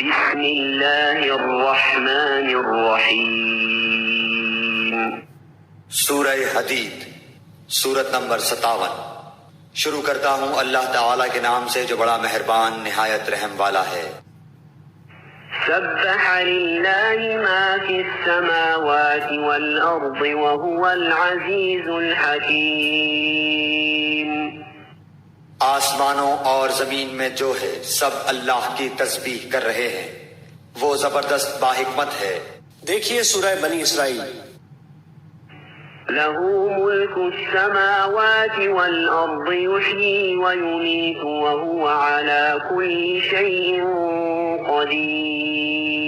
بسم اللہ الرحمن الرحیم۔ سورہ حدید، سورت نمبر 57۔ شروع کرتا ہوں اللہ تعالیٰ کے نام سے جو بڑا مہربان نہایت رحم والا ہے۔ سبح للہ ما فی السماوات والارض وهو العزیز الحکیم۔ آسمانوں اور زمین میں جو ہے سب اللہ کی تسبیح کر رہے ہیں، وہ زبردست باحکمت ہے۔ دیکھیے سورہ بنی اسرائیل۔ له ملك السماوات والأرض يحيي ويميت وهو على كل شيء قدير۔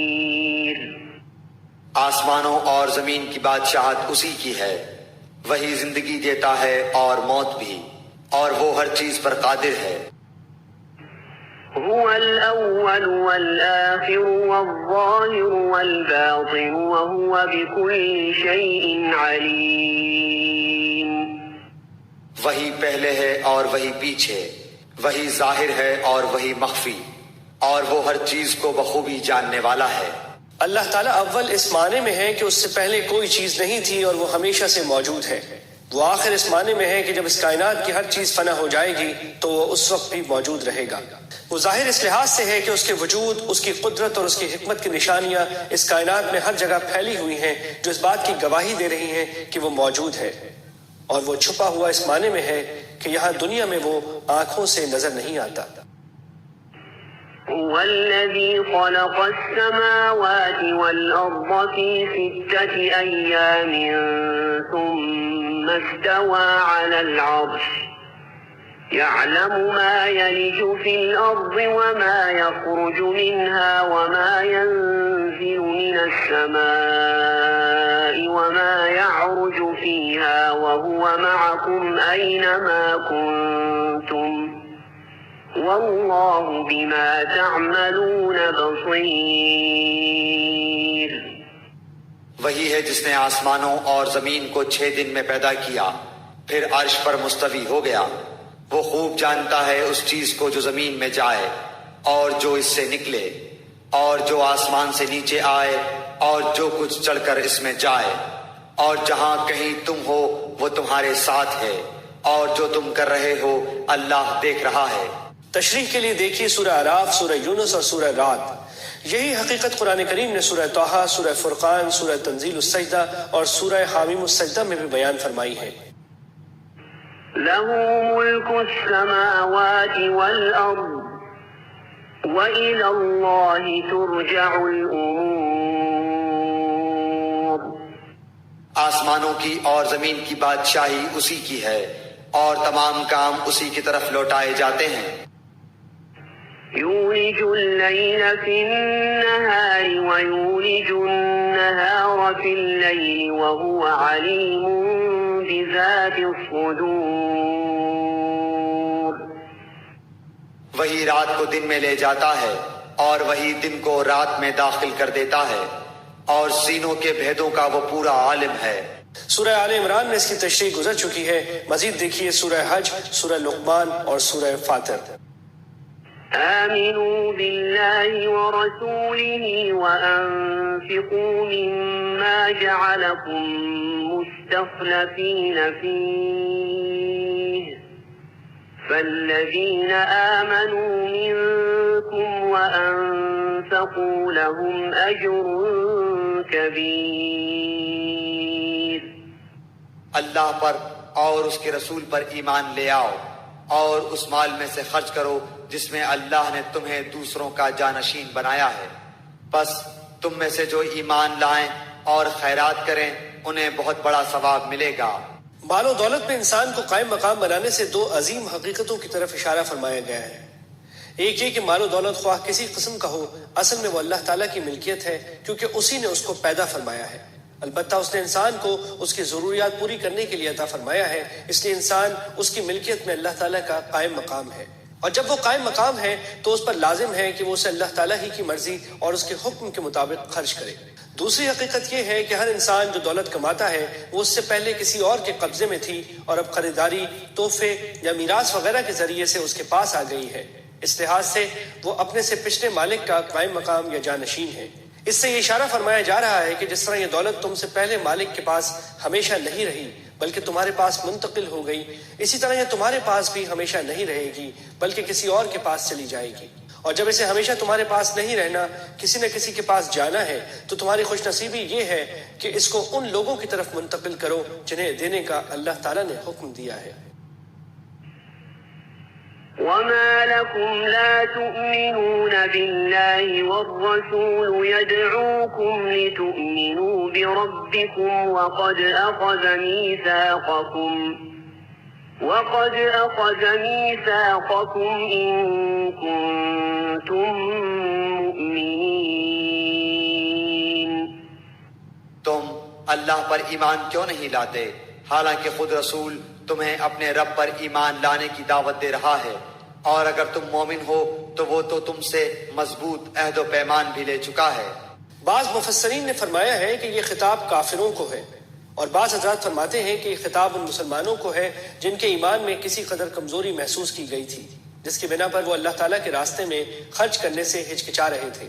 آسمانوں اور زمین کی بادشاہت اسی کی ہے، وہی زندگی دیتا ہے اور موت بھی، اور وہ ہر چیز پر قادر ہے۔ هو الأول والآخر والظاهر والباطن وهو بكل شيء عليم۔ وہی پہلے ہے اور وہی پیچھے، وہی ظاہر ہے اور وہی مخفی، اور وہ ہر چیز کو بخوبی جاننے والا ہے۔ اللہ تعالیٰ اول اس معنی میں ہے کہ اس سے پہلے کوئی چیز نہیں تھی اور وہ ہمیشہ سے موجود ہے۔ وہ آخر اس معنی میں ہے کہ جب اس کائنات کی ہر چیز فنا ہو جائے گی تو وہ اس وقت بھی موجود رہے گا۔ وہ ظاہر اس لحاظ سے ہے کہ اس کے وجود، اس کی قدرت اور اس کی حکمت کی نشانیاں اس کائنات میں ہر جگہ پھیلی ہوئی ہیں جو اس بات کی گواہی دے رہی ہیں کہ وہ موجود ہے، اور وہ چھپا ہوا اس معنی میں ہے کہ یہاں دنیا میں وہ آنکھوں سے نظر نہیں آتا۔ هو الذي خلق السماوات والأرض في 6 أيام ثم استوى على العرش يعلم ما يلج في الأرض وما يخرج منها وما ينزل من السماء وما يعرج فيها وهو معكم أينما كنتم واللہ بما تعملون بصیر۔ وہی ہے جس نے آسمانوں اور زمین کو 6 دن میں پیدا کیا، پھر عرش پر مستوی ہو گیا۔ وہ خوب جانتا ہے اس چیز کو جو زمین میں جائے اور جو اس سے نکلے، اور جو آسمان سے نیچے آئے اور جو کچھ چڑھ کر اس میں جائے، اور جہاں کہیں تم ہو وہ تمہارے ساتھ ہے، اور جو تم کر رہے ہو اللہ دیکھ رہا ہے۔ تشریح کے لیے دیکھیے سورہ اعراف، سورہ یونس اور سورہ رعد۔ یہی حقیقت قرآن کریم نے سورہ طٰہٰ، سورہ فرقان، سورہ تنزیل السجدہ اور سورہ حامیم السجدہ میں بھی بیان فرمائی ہے۔ لہ ملک السماوات والارض وإلی اللہ ترجع الامور۔ آسمانوں کی اور زمین کی بادشاہی اسی کی ہے اور تمام کام اسی کی طرف لوٹائے جاتے ہیں۔ یولج اللیل فی النہار ویولج النہار فی اللیل وہو علیم بذات الصدور۔ وہی رات کو دن میں لے جاتا ہے اور وہی دن کو رات میں داخل کر دیتا ہے، اور سینوں کے بھیدوں کا وہ پورا عالم ہے۔ سورہ آل عمران میں اس کی تشریح گزر چکی ہے، مزید دیکھیے سورہ حج، سورہ لقمان اور سورہ فاطر۔ آمنوا باللہ ورسولہ وانفقوا مما جعلکم مستخلفین فیہ فالذین آمنوا منکم وانفقوا لهم اجر کبیر۔ اللہ پر اور اس کے رسول پر ایمان لے آؤ، اور اس مال میں سے خرچ کرو جس میں اللہ نے تمہیں دوسروں کا جانشین بنایا ہے، پس تم میں سے جو ایمان لائیں اور خیرات کریں انہیں بہت بڑا ثواب ملے گا۔ مال و دولت میں انسان کو قائم مقام بنانے سے 2 عظیم حقیقتوں کی طرف اشارہ فرمایا گیا ہے۔ ایک یہ کہ مال و دولت خواہ کسی قسم کا ہو، اصل میں وہ اللہ تعالیٰ کی ملکیت ہے، کیونکہ اسی نے اس کو پیدا فرمایا ہے۔ البتہ اس نے انسان کو اس کی ضروریات پوری کرنے کے لیے عطا فرمایا ہے، اس لیے انسان اس کی ملکیت میں اللہ تعالیٰ کا قائم مقام ہے، اور جب وہ قائم مقام ہے تو اس پر لازم ہے کہ وہ اسے اللہ تعالیٰ ہی کی مرضی اور اس کے حکم کے مطابق خرچ کرے۔ دوسری حقیقت یہ ہے کہ ہر انسان جو دولت کماتا ہے وہ اس سے پہلے کسی اور کے قبضے میں تھی، اور اب خریداری، تحفے یا میراث وغیرہ کے ذریعے سے اس کے پاس آ گئی ہے۔ اس لحاظ سے وہ اپنے سے پچھلے مالک کا قائم مقام یا جانشین ہے۔ اس سے یہ اشارہ فرمایا جا رہا ہے کہ جس طرح یہ دولت تم سے پہلے مالک کے پاس ہمیشہ نہیں رہی بلکہ تمہارے پاس منتقل ہو گئی، اسی طرح یہ تمہارے پاس بھی ہمیشہ نہیں رہے گی بلکہ کسی اور کے پاس چلی جائے گی۔ اور جب اسے ہمیشہ تمہارے پاس نہیں رہنا، کسی نہ کسی کے پاس جانا ہے، تو تمہاری خوش نصیبی یہ ہے کہ اس کو ان لوگوں کی طرف منتقل کرو جنہیں دینے کا اللہ تعالیٰ نے حکم دیا ہے۔ وما لكم لا تؤمنون بالله والرسول يدعوكم لتؤمنوا بربكم وقد أخذ ميثاقكم إن كنتم مؤمنين۔ تم اللہ پر ایمان کیوں نہیں لاتے حالانکہ خود رسول تمہیں اپنے رب پر ایمان لانے کی دعوت دے رہا ہے، اور اگر تم مومن ہو تو وہ تو تم سے مضبوط عہد و پیمان بھی لے چکا ہے۔ بعض مفسرین نے فرمایا ہے کہ یہ خطاب کافروں کو ہے، اور بعض حضرات فرماتے ہیں کہ یہ خطاب ان مسلمانوں کو ہے جن کے ایمان میں کسی قدر کمزوری محسوس کی گئی تھی، جس کی بنا پر وہ اللہ تعالیٰ کے راستے میں خرچ کرنے سے ہچکچا رہے تھے۔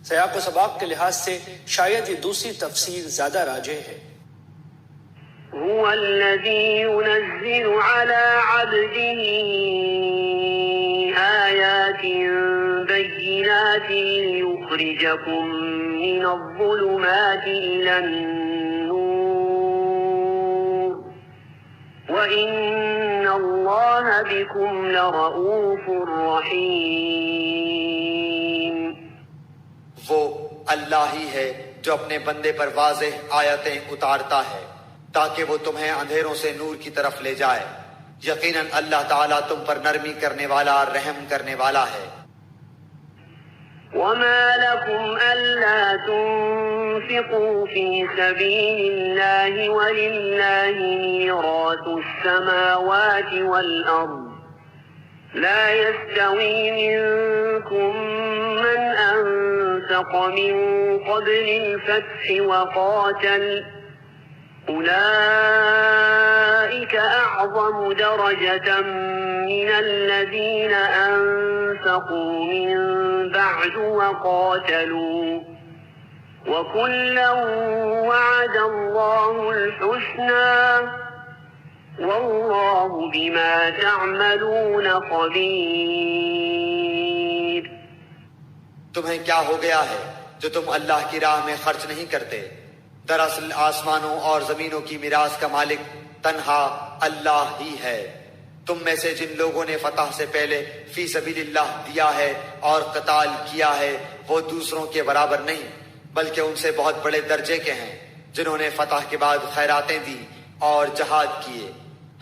سیاق و سباق کے لحاظ سے شاید یہ دوسری تفسیر زیادہ راجح ہے۔ هو الذي ينزل على عبده آيات بينات ليخرجكم من الظلمات إلى النور وإن الله بكم لرؤوف رحيم۔ وہ اللہ ہی ہے جو اپنے بندے پر واضح آیتیں اتارتا ہے تاکہ وہ تمہیں اندھیروں سے نور کی طرف لے جائے، یقیناً اللہ تعالیٰ تم پر نرمی کرنے والا رحم کرنے والا ہے۔ وما لكم ألا تنفقوا في سبيل الله ولله ميراث السماوات والأرض لا يستوي منكم من أنفق من قبل الفتح وقاتل أولئك أعظم درجة من الذين أنفقوا من بعد وقاتلوا وكلا وعد الله الحسنى والله بما تعملون خبير۔ تمہیں کیا ہو گیا ہے جو تم اللہ کی راہ میں خرچ نہیں کرتے؟ دراصل آسمانوں اور زمینوں کی میراث کا مالک تنہا اللہ ہی ہے۔ تم میں سے جن لوگوں نے فتح سے پہلے فی سبیل اللہ دیا ہے اور قتال کیا ہے وہ دوسروں کے برابر نہیں بلکہ ان سے بہت بڑے درجے کے ہیں جنہوں نے فتح کے بعد خیراتیں دی اور جہاد کیے۔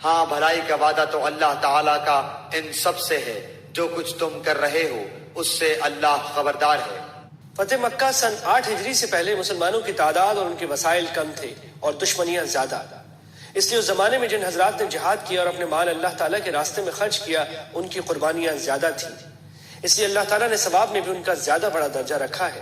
ہاں، بھلائی کا وعدہ تو اللہ تعالیٰ کا ان سب سے ہے، جو کچھ تم کر رہے ہو اس سے اللہ خبردار ہے۔ فتح مکہ سن 8 ہجری سے پہلے مسلمانوں کی تعداد اور ان کے وسائل کم تھے اور دشمنیاں زیادہ، اس لیے اس زمانے میں جن حضرات نے جہاد کیا اور اپنے مال اللہ تعالیٰ کے راستے میں خرچ کیا ان کی قربانیاں زیادہ تھیں، اس لیے اللہ تعالیٰ نے ثواب میں بھی ان کا زیادہ بڑا درجہ رکھا ہے۔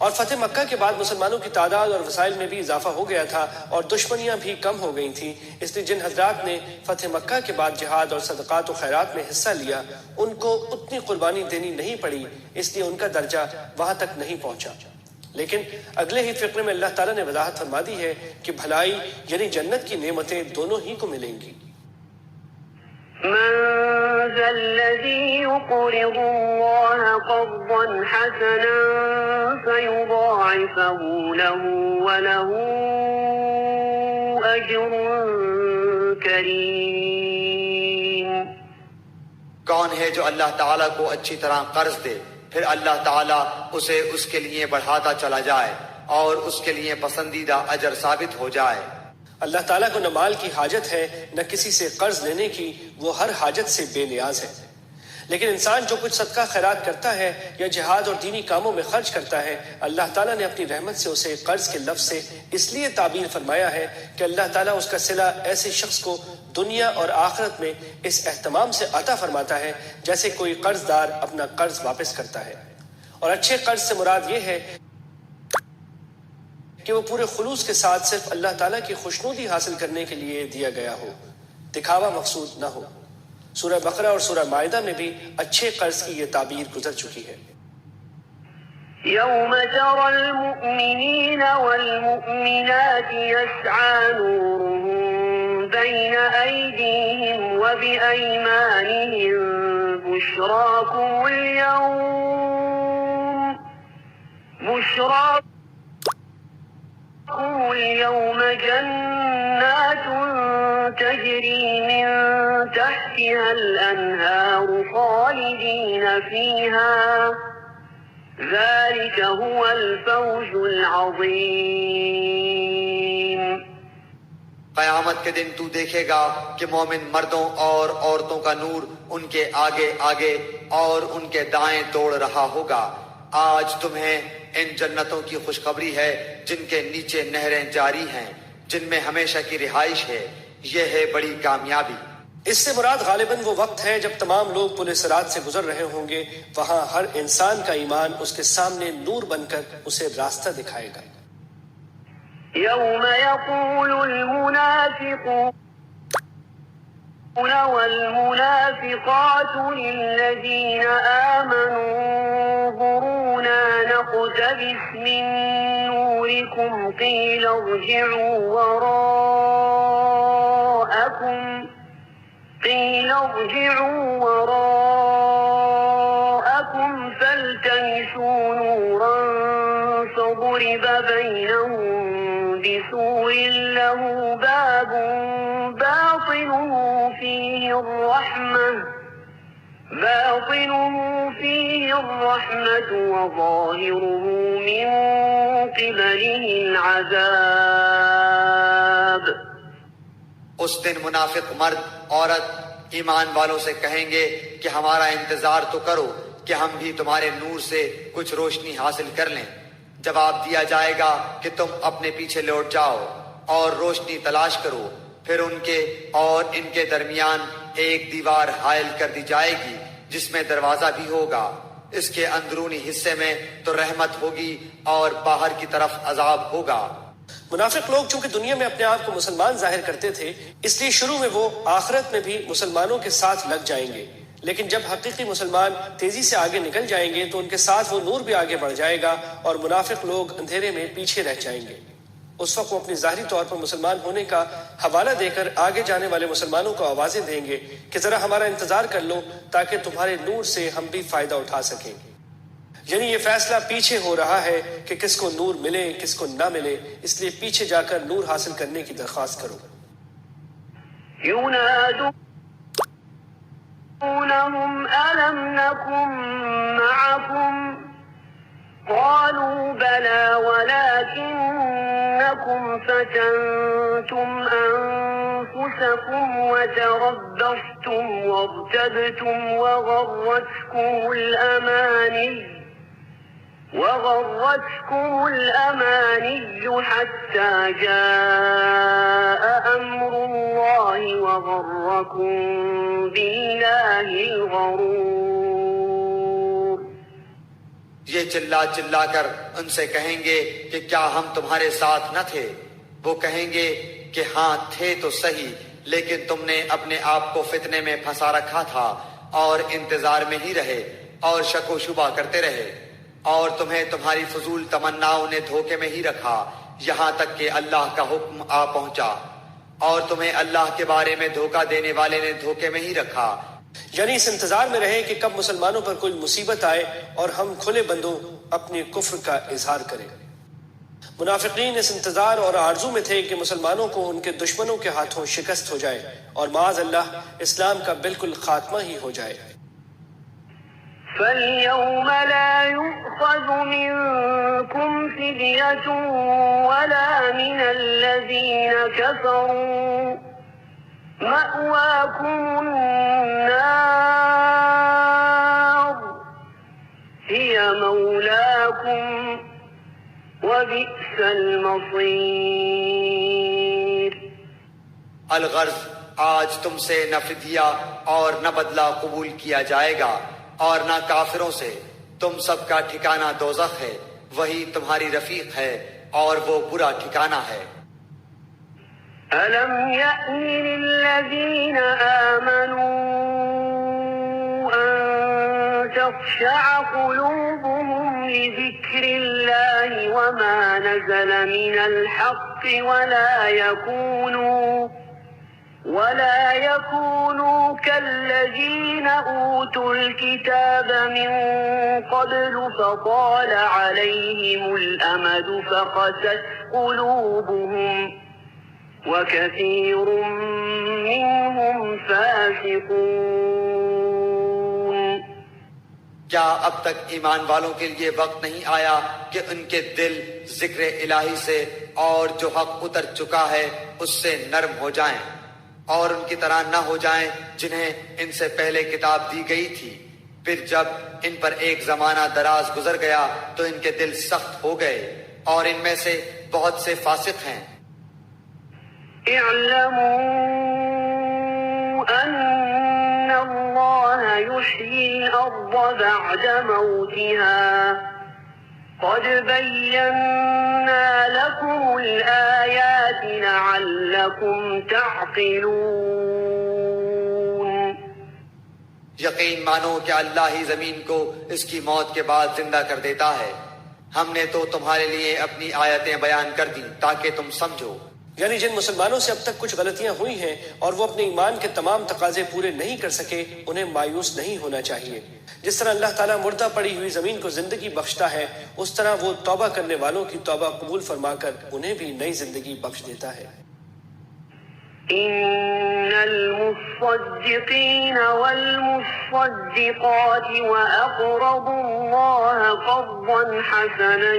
اور فتح مکہ کے بعد مسلمانوں کی تعداد اور وسائل میں بھی اضافہ ہو گیا تھا اور دشمنیاں بھی کم ہو گئی تھیں، اس لیے جن حضرات نے فتح مکہ کے بعد جہاد اور صدقات و خیرات میں حصہ لیا ان کو اتنی قربانی دینی نہیں پڑی، اس لیے ان کا درجہ وہاں تک نہیں پہنچا۔ لیکن اگلے ہی فقرے میں اللہ تعالیٰ نے وضاحت فرما دی ہے کہ بھلائی یعنی جنت کی نعمتیں دونوں ہی کو ملیں گی۔ من ذا الذي يقرض الله قرضا حسنا فيضاعفه له وله أجر كريم۔ کون ہے جو اللہ تعالیٰ کو اچھی طرح قرض دے پھر اللہ تعالیٰ اسے اس کے لیے بڑھاتا چلا جائے اور اس کے لیے پسندیدہ اجر ثابت ہو جائے۔ اللہ تعالیٰ کو نہ مال کی حاجت ہے نہ کسی سے قرض لینے کی، وہ ہر حاجت سے بے نیاز ہے۔ لیکن انسان جو کچھ صدقہ خیرات کرتا ہے یا جہاد اور دینی کاموں میں خرچ کرتا ہے، اللہ تعالیٰ نے اپنی رحمت سے اسے قرض کے لفظ سے اس لیے تعبیر فرمایا ہے کہ اللہ تعالیٰ اس کا صلہ ایسے شخص کو دنیا اور آخرت میں اس اہتمام سے عطا فرماتا ہے جیسے کوئی قرض دار اپنا قرض واپس کرتا ہے۔ اور اچھے قرض سے مراد یہ ہے کہ وہ پورے خلوص کے ساتھ صرف اللہ تعالیٰ کی خوشنودی حاصل کرنے کے لیے دیا گیا ہو، دکھاوا مقصود نہ ہو۔ سورہ بقرہ اور سورہ مائدہ میں بھی اچھے قرض کی یہ تعبیر گزر چکی ہے۔ يوم ترى المؤمنين والمؤمنات يسعى نورهم بين أيديهم وبأيمانهم بشراكم اليوم جنات تجري من تحتها الأنهار خالدين فيها ذلك هو الفوز العظيم۔ قیامت کے دن تو دیکھے گا کہ مومن مردوں اور عورتوں کا نور ان کے آگے آگے اور ان کے دائیں دوڑ رہا ہوگا۔ آج تمہیں ان جنتوں کی خوشخبری ہے جن کے نیچے نہریں جاری ہیں، جن میں ہمیشہ کی رہائش ہے، یہ ہے بڑی کامیابی۔ اس سے مراد غالباً وہ وقت ہے جب تمام لوگ پل صراط سے گزر رہے ہوں گے، وہاں ہر انسان کا ایمان اس کے سامنے نور بن کر اسے راستہ دکھائے گا۔ يوم يقول المنافقون والمنافقات للذين آمنوا انظرونا نقتبس من نوركم قيل ارجعوا وراءكم فالتمسوا نورا فضرب بينهم بسور له باب باطنه فيه الرحمة وظاهره من قبله العذاب۔ اس دن منافق مرد عورت ایمان والوں سے کہیں گے کہ ہمارا انتظار تو کرو کہ ہم بھی تمہارے نور سے کچھ روشنی حاصل کر لیں۔ جواب دیا جائے گا کہ تم اپنے پیچھے لوٹ جاؤ اور روشنی تلاش کرو، پھر ان کے اور ان کے درمیان ایک دیوار حائل کر دی جائے گی جس میں دروازہ بھی ہوگا، اس کے اندرونی حصے میں تو رحمت ہوگی اور باہر کی طرف عذاب ہوگا۔ منافق لوگ چونکہ دنیا میں اپنے آپ کو مسلمان ظاہر کرتے تھے، اس لیے شروع میں وہ آخرت میں بھی مسلمانوں کے ساتھ لگ جائیں گے، لیکن جب حقیقی مسلمان تیزی سے آگے نکل جائیں گے تو ان کے ساتھ وہ نور بھی آگے بڑھ جائے گا اور منافق لوگ اندھیرے میں پیچھے رہ جائیں گے۔ اس وقت وہ اپنی ظاہری طور پر مسلمان ہونے کا حوالہ دے کر آگے جانے والے مسلمانوں کو آوازیں دیں گے کہ ذرا ہمارا انتظار کر لو تاکہ تمہارے نور سے ہم بھی فائدہ اٹھا سکیں۔ یعنی یہ فیصلہ پیچھے ہو رہا ہے کہ کس کو نور ملے کس کو نہ ملے، اس لیے پیچھے جا کر نور حاصل کرنے کی درخواست کرو۔ ينادونهم ألم نكن معكم قالوا بلى ولكنكم فتنتم أنفسكم وتربصتم وارتبتم وغرتكم الأماني حتى جاء أمر الله وغركم بالله الغرور۔ یہ چلا چلا کر ان سے کہیں گے کہ کیا ہم تمہارے ساتھ نہ تھے؟ وہ کہیں گے کہ ہاں تھے تو صحیح، لیکن تم نے اپنے آپ کو فتنے میں پھنسا رکھا تھا اور انتظار میں ہی رہے اور شک و شبہ کرتے رہے، اور تمہیں تمہاری فضول تمناؤں نے دھوکے میں ہی رکھا یہاں تک کہ اللہ کا حکم آ پہنچا، اور تمہیں اللہ کے بارے میں دھوکہ دینے والے نے دھوکے میں ہی رکھا۔ یعنی اس انتظار میں رہے کہ کب مسلمانوں پر کوئی مصیبت آئے اور ہم کھلے بندوں اپنے کفر کا اظہار کریں۔ منافقین اس انتظار اور آرزو میں تھے کہ مسلمانوں کو ان کے دشمنوں کے ہاتھوں شکست ہو جائے اور معاذ اللہ اسلام کا بالکل خاتمہ ہی ہو جائے۔ فَالْيَوْمَ لَا يُؤْخَذُ مِنكُمْ فِدْيَةٌ وَلَا مِنَ الَّذِينَ كَفَرُوا مَأْوَاكُمُ النَّارُ هِيَ مَوْلَاكُمْ وَبِئْسَ الْمَصِيرُ۔ الغرض آج تم سے نہ فدیہ اور نہ بدلہ قبول کیا جائے گا اور نہ کافروں سے، تم سب کا ٹھکانہ دوزخ ہے، وہی تمہاری رفیق ہے اور وہ برا ٹھکانہ ہے۔ أَلَمْ يَأْنِ لِلَّذِينَ آمَنُوا تخشع قلوبهم لذكر الله وما نزل من الحق ولا يكونوا كالذين أوتوا الكتاب من قبل فطال عليهم الأمد فقست قلوبهم وكثير منهم فاسقون. کیا اب تک ایمان والوں کے لیے وقت نہیں آیا کہ ان کے دل ذکر الہی سے اور جو حق اتر چکا ہے اس سے نرم ہو جائیں اور ان کی طرح نہ ہو جائیں جنہیں ان سے پہلے کتاب دی گئی تھی، پھر جب ان پر ایک زمانہ دراز گزر گیا تو ان کے دل سخت ہو گئے اور ان میں سے بہت سے فاسق ہیں. اعلموا ان اللہ یحیی الارض بعد موتها قد بينا لكم الآيات لعلكم تعقلون. یقین مانو کہ اللہ ہی زمین کو اس کی موت کے بعد زندہ کر دیتا ہے. ہم نے تو تمہارے لیے اپنی آیتیں بیان کر دیں تاکہ تم سمجھو. یعنی جن مسلمانوں سے اب تک کچھ غلطیاں ہوئی ہیں اور وہ اپنے ایمان کے تمام تقاضے پورے نہیں کر سکے، انہیں مایوس نہیں ہونا چاہیے. جس طرح اللہ تعالیٰ مردہ پڑی ہوئی زمین کو زندگی بخشتا ہے، اس طرح وہ توبہ کرنے والوں کی توبہ قبول فرما کر انہیں بھی نئی زندگی بخش دیتا ہے. ان المصدقین والمصدقات واقرضوا اللہ قرضا حسنا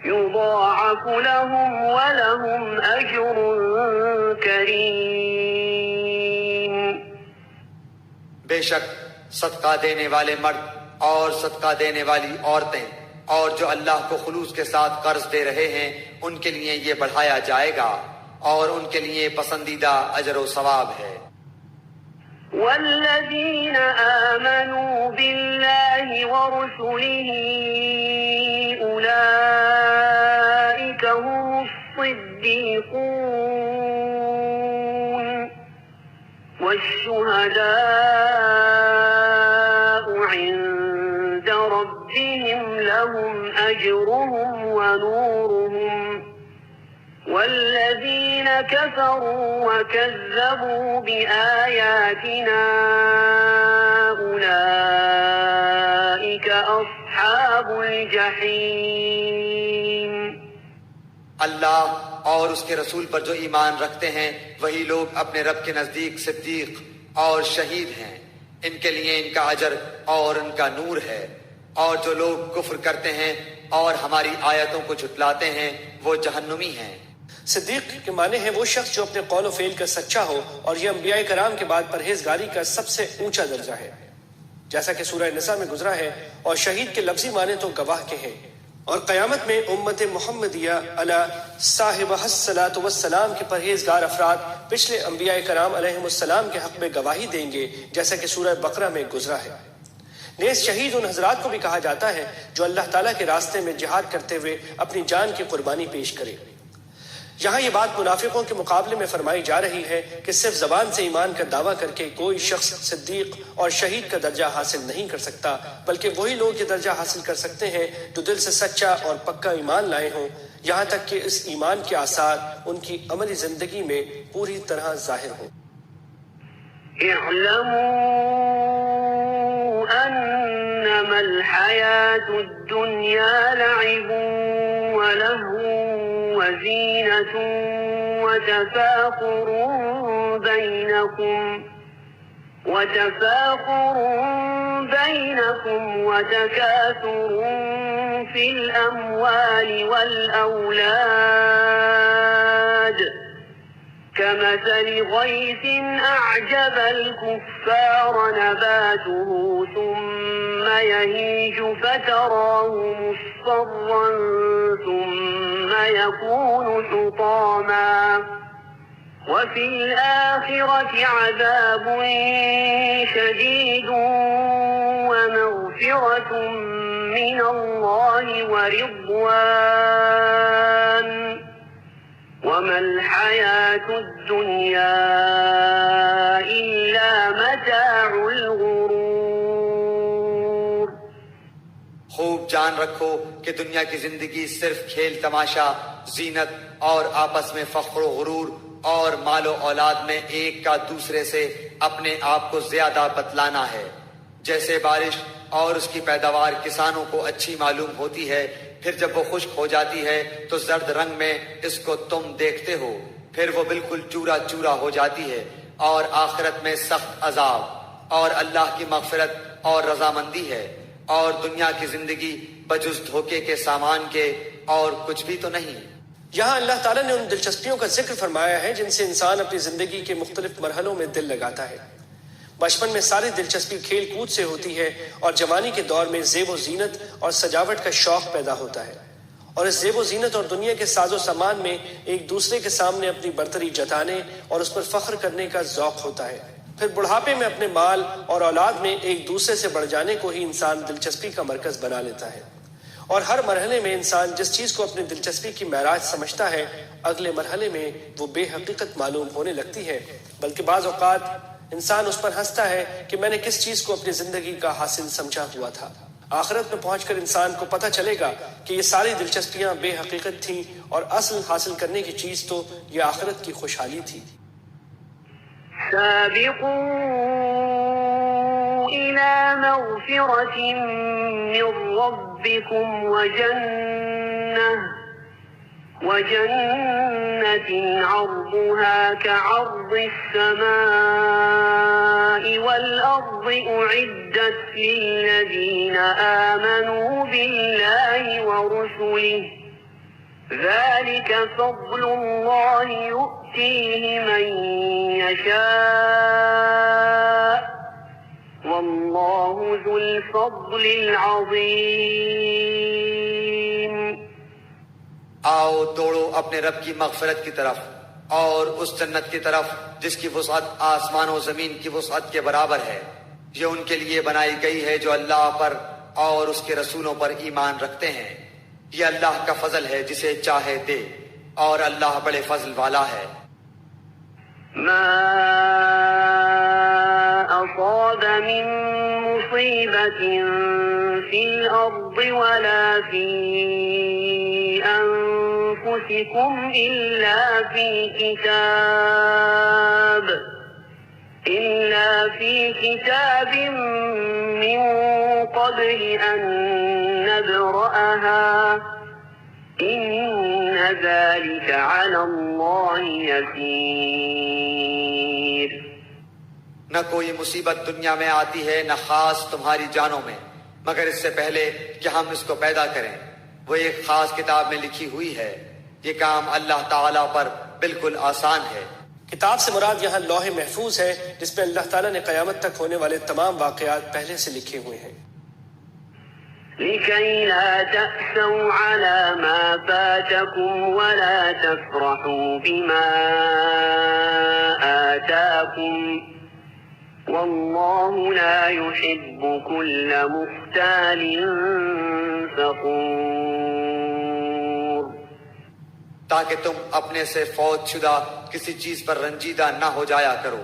يضاعف لهم ولهم أجر كريم. بے شک صدقہ دینے والے مرد اور صدقہ دینے والی عورتیں اور جو اللہ کو خلوص کے ساتھ قرض دے رہے ہیں ان کے لیے یہ بڑھایا جائے گا اور ان کے لیے پسندیدہ اجر و ثواب ہے. والذين آمنوا بالله ورسله أولئك هم الصديقون والشهداء عند ربهم لهم أجرهم ونورهم والذين كفروا وكذبوا بآياتنا أولئك أصحاب الجحيم. اللہ اور اس کے رسول پر جو ایمان رکھتے ہیں وہی لوگ اپنے رب کے نزدیک صدیق اور شہید ہیں. ان کے لیے ان کا اجر اور ان کا نور ہے، اور جو لوگ کفر کرتے ہیں اور ہماری آیتوں کو جھٹلاتے ہیں وہ جہنمی ہیں. صدیق کے معنی ہے وہ شخص جو اپنے قول و فعل کا سچا ہو، اور یہ انبیاء کرام کے بعد پرہیزگاری کا سب سے اونچا درجہ ہے، جیسا کہ سورہ نساء میں گزرا ہے. اور شہید کے لفظی معنی تو گواہ کے ہیں، اور قیامت میں امت محمدیہ علی صاحبہ الصلاۃ والسلام کے پرہیزگار افراد پچھلے انبیاء کرام علیہم السلام کے حق میں گواہی دیں گے، جیسا کہ سورہ بقرہ میں گزرا ہے. نیز شہید ان حضرات کو بھی کہا جاتا ہے جو اللہ تعالیٰ کے راستے میں جہاد کرتے ہوئے اپنی جان کی قربانی پیش کرے. یہاں یہ بات منافقوں کے مقابلے میں فرمائی جا رہی ہے کہ صرف زبان سے ایمان کا دعویٰ کر کے کوئی شخص صدیق اور شہید کا درجہ حاصل نہیں کر سکتا، بلکہ وہی لوگ یہ درجہ حاصل کر سکتے ہیں جو دل سے سچا اور پکا ایمان لائے ہوں، یہاں تک کہ اس ایمان کے آثار ان کی عملی زندگی میں پوری طرح ظاہر ہوں. اعلموا انما الحياة الدنيا لعب ولهو وزينة وتفاخر بينكم وتكاثر في الأموال والأولاد كمثل غيث أعجب الكفار نباته ثم يهيج فتراه مصفرا ثم يكون حطاما وفي الآخرة عذاب شديد ومغفرة من الله ورضوان وما الحياة الدنيا إلا متاع خوب جان رکھو کہ دنیا کی زندگی صرف کھیل تماشا، زینت اور آپس میں فخر و غرور اور مال و اولاد میں ایک کا دوسرے سے اپنے آپ کو زیادہ بتلانا ہے۔ جیسے بارش اور اس کی پیداوار کسانوں کو اچھی معلوم ہوتی ہے، پھر جب وہ خشک ہو جاتی ہے تو زرد رنگ میں اس کو تم دیکھتے ہو، پھر وہ بالکل چورا چورا ہو جاتی ہے، اور آخرت میں سخت عذاب اور اللہ کی مغفرت اور رضامندی ہے، اور دنیا کی زندگی بجز دھوکے کے سامان کے اور کچھ بھی تو نہیں۔ یہاں اللہ تعالیٰ نے ان دلچسپیوں کا ذکر فرمایا ہے جن سے انسان اپنی زندگی کے مختلف مرحلوں میں دل لگاتا ہے۔ بچپن میں ساری دلچسپی کھیل کود سے ہوتی ہے، اور جوانی کے دور میں زیب و زینت اور سجاوٹ کا شوق پیدا ہوتا ہے، اور اس زیب و زینت اور دنیا کے ساز و سامان میں ایک دوسرے کے سامنے اپنی برتری جتانے اور اس پر فخر کرنے کا ذوق ہوتا ہے۔ پھر بڑھاپے میں اپنے مال اور اولاد میں ایک دوسرے سے بڑھ جانے کو ہی انسان دلچسپی کا مرکز بنا لیتا ہے، اور ہر مرحلے میں انسان جس چیز کو اپنی دلچسپی کی معراج سمجھتا ہے، اگلے مرحلے میں وہ بے حقیقت معلوم ہونے لگتی ہے، بلکہ بعض اوقات انسان اس پر ہنستا ہے کہ میں نے کس چیز کو اپنی زندگی کا حاصل سمجھا ہوا تھا۔ آخرت میں پہنچ کر انسان کو پتہ چلے گا کہ یہ ساری دلچسپیاں بے حقیقت تھیں، اور اصل حاصل کرنے کی چیز تو یہ آخرت کی خوشحالی تھی۔ سابقوا إلى مغفرة من ربكم وجنة عرضها كعرض السماء والأرض أعدت للذين آمنوا بالله ورسله ذلك فضل الله يؤتيه من يشاء والله ذو الفضل العظيم۔ آؤ دوڑو اپنے رب کی مغفرت کی طرف اور اس جنت کی طرف جس کی وسعت آسمان و زمین کی وسعت کے برابر ہے۔ یہ ان کے لیے بنائی گئی ہے جو اللہ پر اور اس کے رسولوں پر ایمان رکھتے ہیں۔ یہ اللہ کا فضل ہے جسے چاہے دے، اور اللہ بڑے فضل والا ہے۔ ما أصاب من مصيبة في الأرض ولا في أنفسكم إلا في كتاب من قبل أن نبرأها إن ذلك على الله يسير۔ نہ کوئی مصیبت دنیا میں آتی ہے نہ خاص تمہاری جانوں میں، مگر اس سے پہلے کہ ہم اس کو پیدا کریں، وہ ایک خاص کتاب میں لکھی ہوئی ہے۔ یہ کام اللہ تعالیٰ پر بالکل آسان ہے۔ کتاب سے مراد یہاں لوح محفوظ ہے، جس میں اللہ تعالیٰ نے قیامت تک ہونے والے تمام واقعات پہلے سے لکھے ہوئے ہیں۔ لكي لا تأسوا على ما فاتكم ولا تفرحوا بما آتاكم والله لا يحب كل مختال فخور۔ تاکہ تم اپنے سے فوت شدہ کسی چیز پر رنجیدہ نہ ہو جایا کرو،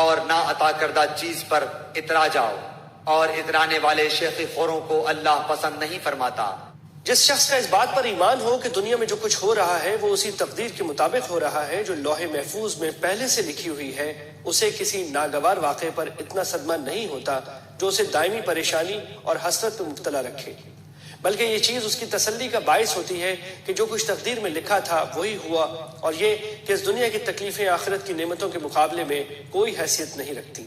اور نہ عطا کردہ چیز پر اترا جاؤ، اور اترانے والے شیخی خوروں کو اللہ پسند نہیں فرماتا۔ جس شخص کا اس بات پر ایمان ہو کہ دنیا میں جو کچھ ہو رہا ہے وہ اسی تقدیر کے مطابق ہو رہا ہے جو لوح محفوظ میں پہلے سے لکھی ہوئی ہے، اسے کسی ناگوار واقعے پر اتنا صدمہ نہیں ہوتا جو اسے دائمی پریشانی اور حسرت میں مبتلا رکھے، بلکہ یہ چیز اس کی تسلی کا باعث ہوتی ہے کہ جو کچھ تقدیر میں لکھا تھا وہی ہوا، اور یہ کہ اس دنیا کی تکلیفیں آخرت کی نعمتوں کے مقابلے میں کوئی حیثیت نہیں رکھتی۔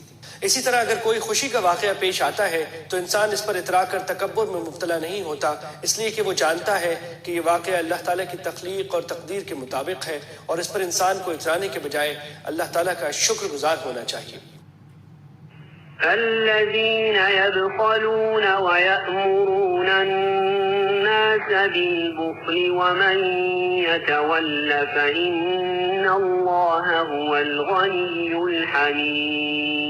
اسی طرح اگر کوئی خوشی کا واقعہ پیش آتا ہے تو انسان اس پر اترا کر تکبر میں مبتلا نہیں ہوتا، اس لیے کہ وہ جانتا ہے کہ یہ واقعہ اللہ تعالیٰ کی تخلیق اور تقدیر کے مطابق ہے، اور اس پر انسان کو اترانے کے بجائے اللہ تعالیٰ کا شکر گزار ہونا چاہیے۔ الذين يبخلون ويأمرون الناس بالبخل ومن يتول فإن الله هو الغني الحميد۔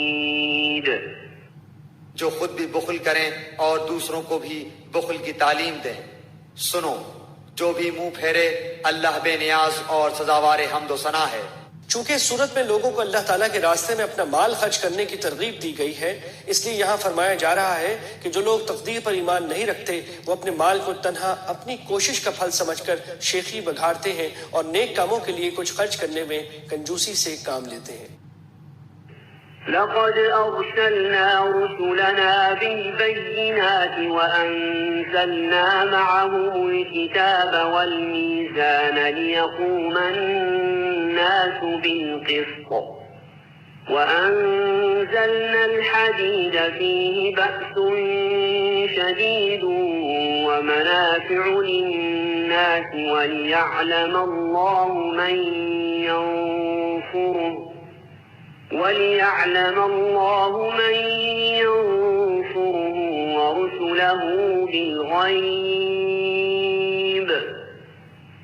جو خود بھی بخل کریں اور دوسروں کو بھی بخل کی تعلیم دیں۔ سنو، جو بھی منہ پھیرے اللہ بے نیاز اور سزاوار حمد و ثنا ہے۔ چونکہ اس صورت میں لوگوں کو اللہ تعالیٰ کے راستے میں اپنا مال خرچ کرنے کی ترغیب دی گئی ہے، اس لیے یہاں فرمایا جا رہا ہے کہ جو لوگ تقدیر پر ایمان نہیں رکھتے وہ اپنے مال کو تنہا اپنی کوشش کا پھل سمجھ کر شیخی بگھارتے ہیں اور نیک کاموں کے لیے کچھ خرچ کرنے میں کنجوسی سے کام لیتے ہیں۔ لقد أرسلنا رسلنا بالبينات وأنزلنا معهم الكتاب والميزان ليقوم الناس بالقسط وأنزلنا الحديد فيه بأس شديد ومنافع للناس وليعلم الله من ينصره ورسله بالغيب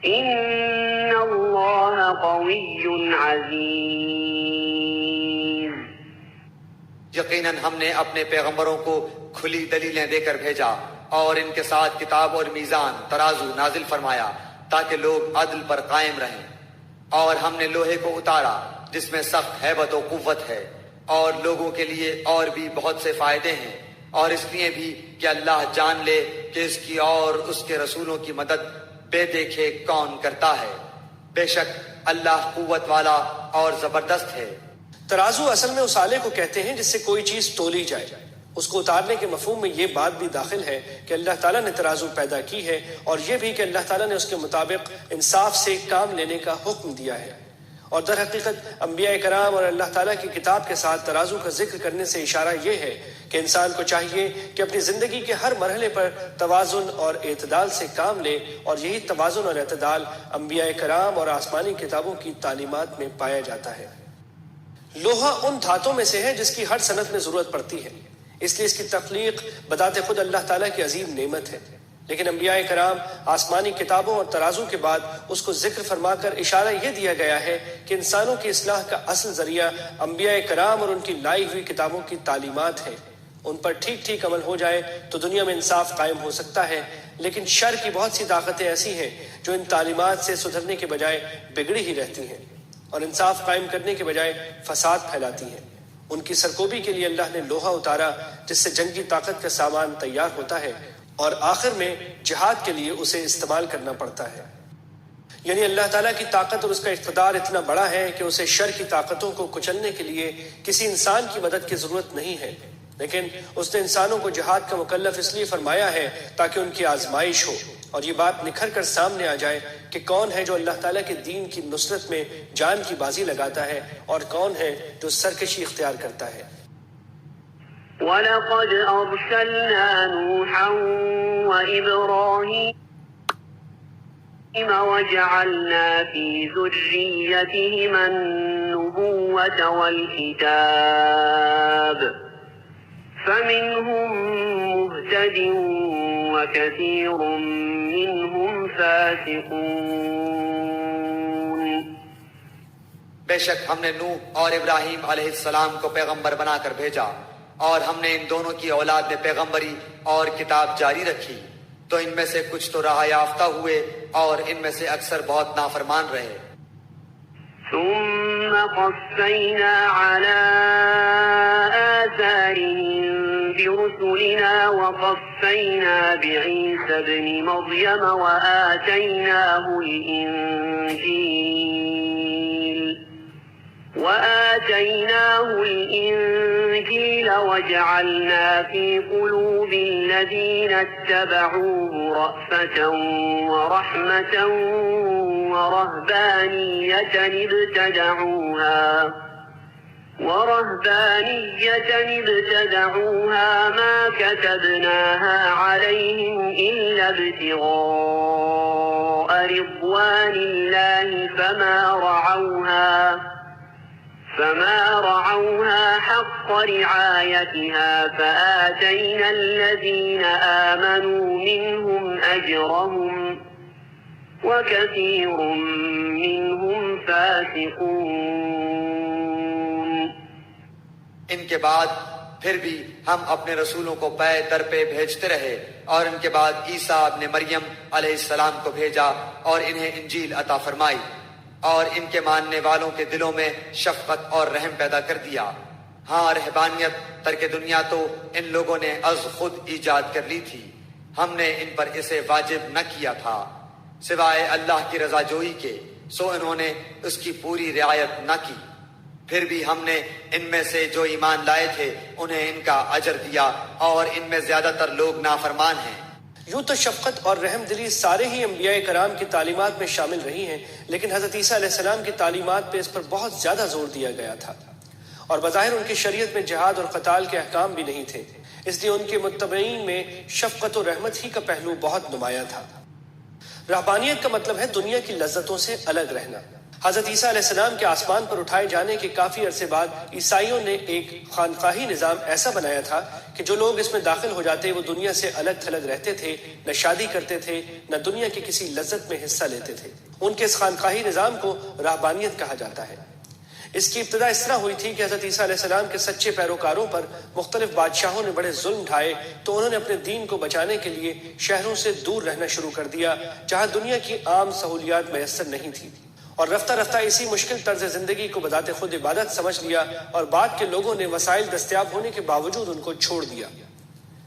إن الله قوي عزيز۔ یقیناً ہم نے اپنے پیغمبروں کو کھلی دلیلیں دے کر بھیجا اور ان کے ساتھ کتاب اور میزان ترازو نازل فرمایا تاکہ لوگ عدل پر قائم رہیں، اور ہم نے لوہے کو اتارا جس میں سخت ہیبت و قوت ہے، اور لوگوں کے لیے اور بھی بہت سے فائدے ہیں، اور اس لیے بھی کہ اللہ جان لے کہ اس کی اور اس کے رسولوں کی مدد بے دیکھے کون کرتا ہے۔ بے شک اللہ قوت والا اور زبردست ہے۔ ترازو اصل میں اس آلے کو کہتے ہیں جس سے کوئی چیز تولی جائے۔ اس کو اتارنے کے مفہوم میں یہ بات بھی داخل ہے کہ اللہ تعالیٰ نے ترازو پیدا کی ہے، اور یہ بھی کہ اللہ تعالیٰ نے اس کے مطابق انصاف سے کام لینے کا حکم دیا ہے۔ اور در حقیقت انبیاء کرام اور اللہ تعالیٰ کی کتاب کے ساتھ ترازو کا ذکر کرنے سے اشارہ یہ ہے کہ انسان کو چاہیے کہ اپنی زندگی کے ہر مرحلے پر توازن اور اعتدال سے کام لے، اور یہی توازن اور اعتدال انبیاء کرام اور آسمانی کتابوں کی تعلیمات میں پایا جاتا ہے۔ لوہا ان دھاتوں میں سے ہے جس کی ہر صنعت میں ضرورت پڑتی ہے، اس لیے اس کی تخلیق بذات خود اللہ تعالیٰ کی عظیم نعمت ہے، لیکن انبیاء کرام آسمانی کتابوں اور ترازو کے بعد اس کو ذکر فرما کر اشارہ یہ دیا گیا ہے کہ انسانوں کی اصلاح کا اصل ذریعہ انبیاء کرام اور ان کی لائی ہوئی کتابوں کی تعلیمات ہیں۔ ان پر ٹھیک ٹھیک عمل ہو جائے تو دنیا میں انصاف قائم ہو سکتا ہے، لیکن شر کی بہت سی طاقتیں ایسی ہیں جو ان تعلیمات سے سدھرنے کے بجائے بگڑی ہی رہتی ہیں اور انصاف قائم کرنے کے بجائے فساد پھیلاتی ہیں۔ ان کی سرکوبی کے لیے اللہ نے لوہا اتارا جس سے جنگی طاقت کا سامان تیار ہوتا ہے، اور آخر میں جہاد کے لیے اسے استعمال کرنا پڑتا ہے۔ یعنی اللہ تعالیٰ کی طاقت اور اس کا اقتدار اتنا بڑا ہے کہ اسے شر کی طاقتوں کو کچلنے کے لیے کسی انسان کی مدد کی ضرورت نہیں ہے، لیکن اس نے انسانوں کو جہاد کا مکلف اس لیے فرمایا ہے تاکہ ان کی آزمائش ہو اور یہ بات نکھر کر سامنے آ جائے کہ کون ہے جو اللہ تعالیٰ کے دین کی نصرت میں جان کی بازی لگاتا ہے اور کون ہے جو سرکشی اختیار کرتا ہے۔ وَلَقَدْ أَرْسَلْنَا نُوحًا وَإِبْرَاهِيمَ وَجَعَلْنَا فِي ذُرِّيَّتِهِمَا النُّبُوَّةَ وَالْكِتَابَ فَمِنْهُمْ مُهْتَدٍ وَكَثِيرٌ مِّنْهُمْ فَاسِقُونَ۔ بے شک ہم نے نوح اور ابراہیم علیہ السلام کو پیغمبر بنا کر بھیجا، اور ہم نے ان دونوں کی اولاد میں پیغمبری اور کتاب جاری رکھی، تو ان میں سے کچھ تو راہ یافتہ ہوئے اور ان میں سے اکثر بہت نافرمان رہے۔ ثم قفينا على آثارهم برسلنا وقفينا بعيسى ابن مريم وآتيناه الإنجيل وجعلنا في قلوب الذين اتبعوه رأفة ورحمة ورهبانية ابتدعوها ما كتبناها عليهم إلا ابتغاء رضوان الله فما رعوها حق رعايتها فآتينا الذين آمنوا منهم أجرهم وكثير منهم فاسقون۔ ان کے بعد پھر بھی ہم اپنے رسولوں کو پے در پہ بھیجتے رہے، اور ان کے بعد عیسیٰ ابن مریم علیہ السلام کو بھیجا اور انہیں انجیل عطا فرمائی، اور ان کے ماننے والوں کے دلوں میں شفقت اور رحم پیدا کر دیا۔ ہاں، رہبانیت ترک دنیا تو ان لوگوں نے از خود ایجاد کر لی تھی، ہم نے ان پر اسے واجب نہ کیا تھا سوائے اللہ کی رضا جوئی کے، سو انہوں نے اس کی پوری رعایت نہ کی۔ پھر بھی ہم نے ان میں سے جو ایمان لائے تھے انہیں ان کا اجر دیا، اور ان میں زیادہ تر لوگ نافرمان ہیں۔ یوں تو شفقت اور رحم دلی سارے ہی انبیاء کرام کی تعلیمات میں شامل رہی ہیں، لیکن حضرت عیسیٰ علیہ السلام کی تعلیمات پہ اس پر بہت زیادہ زور دیا گیا تھا، اور بظاہر ان کی شریعت میں جہاد اور قتال کے احکام بھی نہیں تھے، اس لیے ان کے متبعین میں شفقت و رحمت ہی کا پہلو بہت نمایاں تھا۔ رہبانیت کا مطلب ہے دنیا کی لذتوں سے الگ رہنا۔ حضرت عیسیٰ علیہ السلام کے آسمان پر اٹھائے جانے کے کافی عرصے بعد عیسائیوں نے ایک خانقاہی نظام ایسا بنایا تھا کہ جو لوگ اس میں داخل ہو جاتے وہ دنیا سے الگ تھلگ رہتے تھے، نہ شادی کرتے تھے، نہ دنیا کی کسی لذت میں حصہ لیتے تھے۔ ان کے اس خانقاہی نظام کو رہبانیت کہا جاتا ہے۔ اس کی ابتدا اس طرح ہوئی تھی کہ حضرت عیسیٰ علیہ السلام کے سچے پیروکاروں پر مختلف بادشاہوں نے بڑے ظلم ڈھائے، تو انہوں نے اپنے دین کو بچانے کے لیے شہروں سے دور رہنا شروع کر دیا جہاں دنیا کی عام سہولیات میسر نہیں تھی، اور رفتہ رفتہ اسی مشکل طرز زندگی کو بذات خود عبادت سمجھ لیا، اور بعد کے لوگوں نے وسائل دستیاب ہونے کے باوجود ان کو چھوڑ دیا۔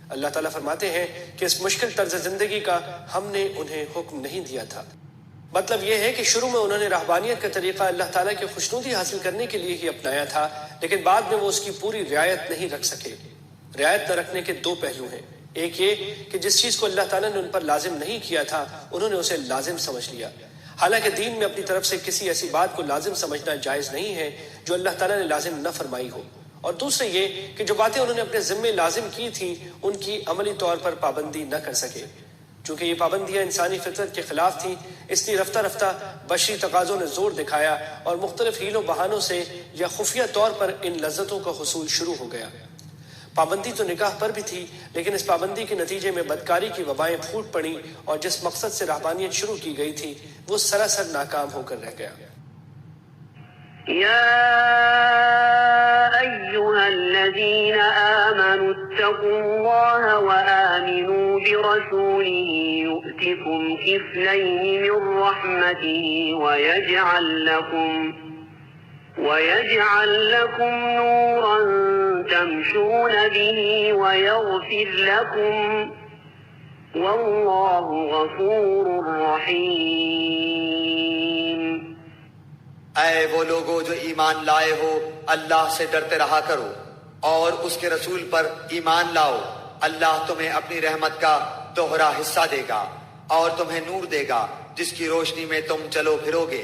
اللہ تعالیٰ فرماتے ہیں کہ اس مشکل طرز زندگی کا ہم نے انہیں حکم نہیں دیا تھا۔ مطلب یہ ہے کہ شروع میں انہوں نے رہبانیت کا طریقہ اللہ تعالیٰ کی خوشنودی حاصل کرنے کے لیے ہی اپنایا تھا، لیکن بعد میں وہ اس کی پوری رعایت نہیں رکھ سکے۔ رعایت نہ رکھنے کے دو پہلو ہیں، ایک یہ کہ جس چیز کو اللہ تعالیٰ نے ان پر لازم نہیں کیا تھا انہوں نے اسے لازم سمجھ لیا، حالانکہ دین میں اپنی طرف سے کسی ایسی بات کو لازم سمجھنا جائز نہیں ہے جو اللہ تعالیٰ نے لازم نہ فرمائی ہو، اور دوسرے یہ کہ جو باتیں انہوں نے اپنے ذمے لازم کی تھیں ان کی عملی طور پر پابندی نہ کر سکے۔ چونکہ یہ پابندیاں انسانی فطرت کے خلاف تھیں، اس لیے رفتہ رفتہ بشری تقاضوں نے زور دکھایا اور مختلف حیل و بہانوں سے یا خفیہ طور پر ان لذتوں کا حصول شروع ہو گیا۔ پابندی تو نکاح پر بھی تھی، لیکن اس پابندی کے نتیجے میں بدکاری کی وبائیں پھوٹ پڑیں، اور جس مقصد سے رہبانیت شروع کی گئی تھی وہ سراسر ناکام ہو کر رہ گیا۔ يا أيها الذين آمنوا اتقوا الله وآمنوا برسوله يؤتكم كفلين من رحمته ويجعل لكم نورا تمشون به ويغفر لكم والله غفور رحيم۔ اے وہ لوگو جو ایمان لائے ہو، اللہ سے ڈرتے رہا کرو اور اس کے رسول پر ایمان لاؤ، اللہ تمہیں اپنی رحمت کا دوہرا حصہ دے گا اور تمہیں نور دے گا جس کی روشنی میں تم چلو پھرو گے،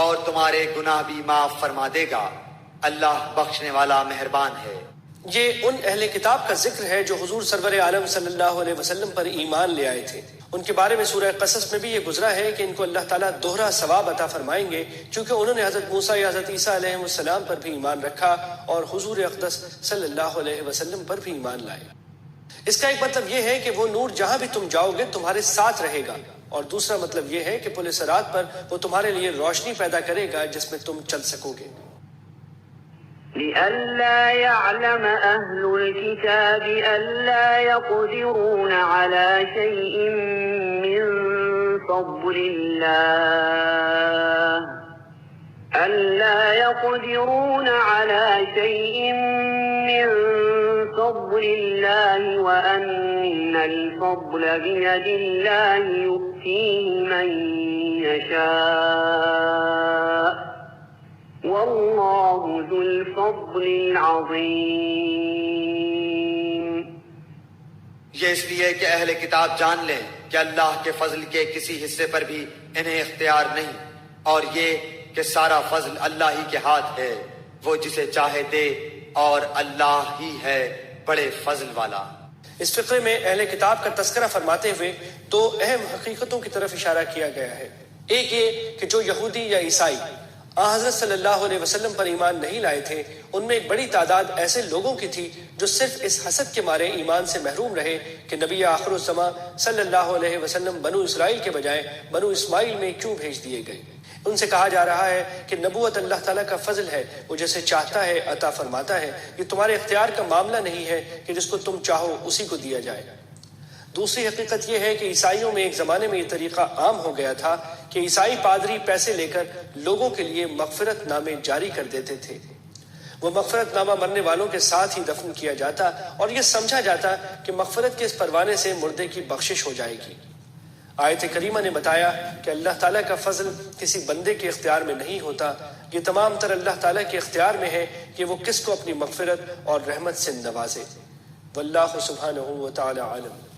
اور تمہارے گناہ بھی معاف فرما دے گا، اللہ بخشنے والا مہربان ہے۔ یہ ان اہل کتاب کا ذکر ہے جو حضور سرور عالم صلی اللہ علیہ وسلم پر ایمان لے آئے تھے۔ ان کے بارے میں سورہ قصص میں بھی یہ گزرا ہے کہ ان کو اللہ تعالیٰ دوہرا ثواب عطا فرمائیں گے، چونکہ انہوں نے حضرت موسیٰ یا حضرت عیسیٰ علیہ السلام پر بھی ایمان رکھا اور حضور اقدس صلی اللہ علیہ وسلم پر بھی ایمان لائے۔ اس کا ایک مطلب یہ ہے کہ وہ نور جہاں بھی تم جاؤ گے تمہارے ساتھ رہے گا، اور دوسرا مطلب یہ ہے کہ پل صراط پر وہ تمہارے لیے روشنی پیدا کرے گا جس میں تم چل سکو گے۔ لئلا يعلم أهل الكتاب ألا يقدرون على شيء من فضل الله وأن الفضل بيد الله يؤتيه من يشاء والله ذو الفضل العظيم۔ یہ اس لیے کہ اہل کتاب جان لیں کہ اللہ کے فضل کے کسی حصے پر بھی انہیں اختیار نہیں، اور یہ کہ سارا فضل اللہ ہی کے ہاتھ ہے، وہ جسے چاہے دے، اور اللہ ہی ہے بڑے فضل والا۔ اس فقرے میں اہل کتاب کا تذکرہ فرماتے ہوئے دو اہم حقیقتوں کی طرف اشارہ کیا گیا ہے۔ ایک یہ کہ جو یہودی یا عیسائی حضرت صلی اللہ علیہ وسلم پر ایمان نہیں لائے تھے، ان میں ایک بڑی تعداد ایسے لوگوں کی تھی جو صرف اس حسد کے مارے ایمان سے محروم رہے کہ نبی آخر الزماں صلی اللہ علیہ وسلم بنو اسرائیل کے بجائے بنو اسماعیل میں کیوں بھیج دیے گئے۔ ان سے کہا جا رہا ہے کہ نبوت اللہ تعالیٰ کا فضل ہے، وہ جیسے چاہتا ہے عطا فرماتا ہے، یہ تمہارے اختیار کا معاملہ نہیں ہے کہ جس کو تم چاہو اسی کو دیا جائے۔ دوسری حقیقت یہ ہے کہ عیسائیوں میں ایک زمانے میں یہ طریقہ عام ہو گیا تھا کہ عیسائی پادری پیسے لے کر لوگوں کے لیے مغفرت نامے جاری کر دیتے تھے۔ وہ مغفرت نامہ مرنے والوں کے ساتھ ہی دفن کیا جاتا اور یہ سمجھا جاتا کہ مغفرت کے اس پروانے سے مردے کی بخشش ہو جائے گی۔ آیت کریمہ نے بتایا کہ اللہ تعالیٰ کا فضل کسی بندے کے اختیار میں نہیں ہوتا، یہ تمام تر اللہ تعالیٰ کے اختیار میں ہے کہ وہ کس کو اپنی مغفرت اور رحمت سے نوازے۔ واللہ سبحانہ و تعالی عالم۔